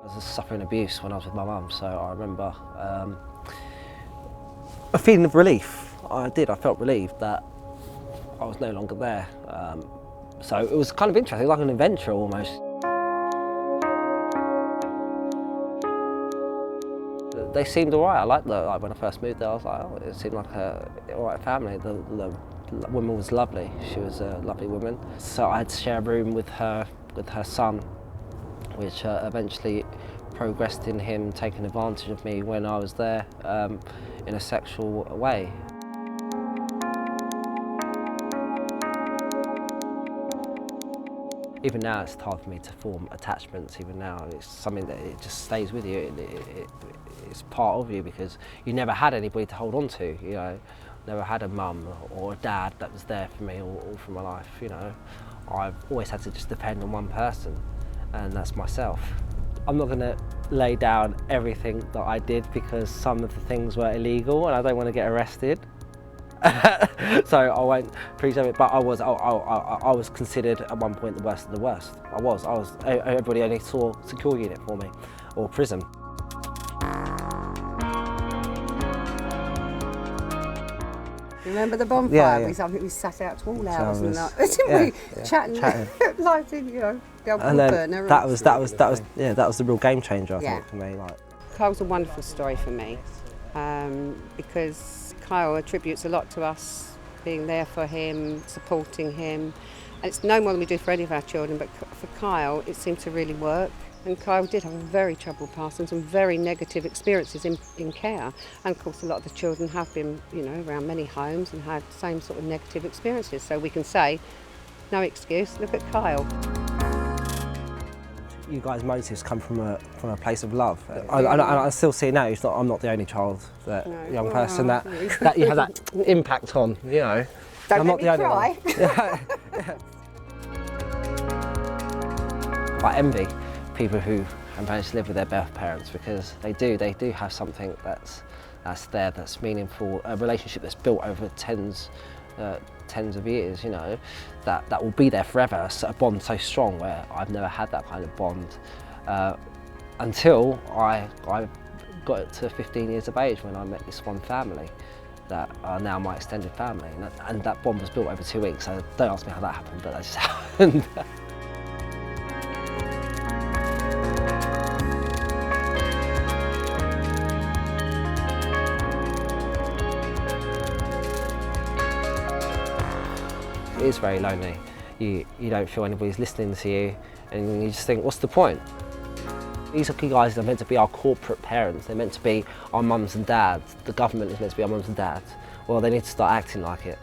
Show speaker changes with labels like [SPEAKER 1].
[SPEAKER 1] I was suffering abuse when I was with my mum, so I remember a feeling of relief. I felt relieved that I was no longer there. So it was kind of interesting, like an adventure almost. They seemed all right. I liked them. Like when I first moved there, I was like, oh, it seemed like a all right family. The woman was lovely. She was a lovely woman. So I had to share a room with her son, which eventually progressed in him taking advantage of me when I was there in a sexual way. Even now it's hard for me to form attachments. Even now it's something that it just stays with you. It's part of you because you never had anybody to hold on to, you know. Never had a mum or a dad that was there for me all through my life, you know. I've always had to just depend on one person, and that's myself. I'm not going to lay down everything that I did because some of the things were illegal and I don't want to get arrested. So I won't preach of it, but I was considered at one point the worst of the worst. I was. Everybody only saw secure unit for me, or prison.
[SPEAKER 2] Remember the bonfire?
[SPEAKER 1] Yeah, yeah.
[SPEAKER 2] I think we sat out to all hours and that, didn't we? Chatting. Lighting, you know, the old
[SPEAKER 1] And then
[SPEAKER 2] burner.
[SPEAKER 1] that was the real game changer, I think, for me. Like,
[SPEAKER 2] Kyle's a wonderful story for me because Kyle attributes a lot to us, being there for him, supporting him. And it's no more than we do for any of our children, but for Kyle, it seemed to really work. And Kyle did have a very troubled past and some very negative experiences in care. And of course, a lot of the children have been, you know, around many homes and had the same sort of negative experiences. So we can say, no excuse, look at Kyle.
[SPEAKER 1] you guys' motives come from a place of love. I still see now. I'm not the only child, young person that you have that impact on. You know,
[SPEAKER 2] Don't
[SPEAKER 1] I'm
[SPEAKER 2] let
[SPEAKER 1] not
[SPEAKER 2] me
[SPEAKER 1] the only
[SPEAKER 2] cry.
[SPEAKER 1] one. I envy people who have managed to live with their birth parents because they do have something that's there, that's meaningful, a relationship that's built over tens of years, you know, that will be there forever, a bond so strong where I've never had that kind of bond until I got to 15 years of age when I met this one family that are now my extended family, and that bond was built over 2 weeks, so don't ask me how that happened, but that just happened. It is very lonely. You don't feel anybody's listening to you, and you just think, what's the point? These guys are meant to be our corporate parents. They're meant to be our mums and dads. The government is meant to be our mums and dads. Well, they need to start acting like it.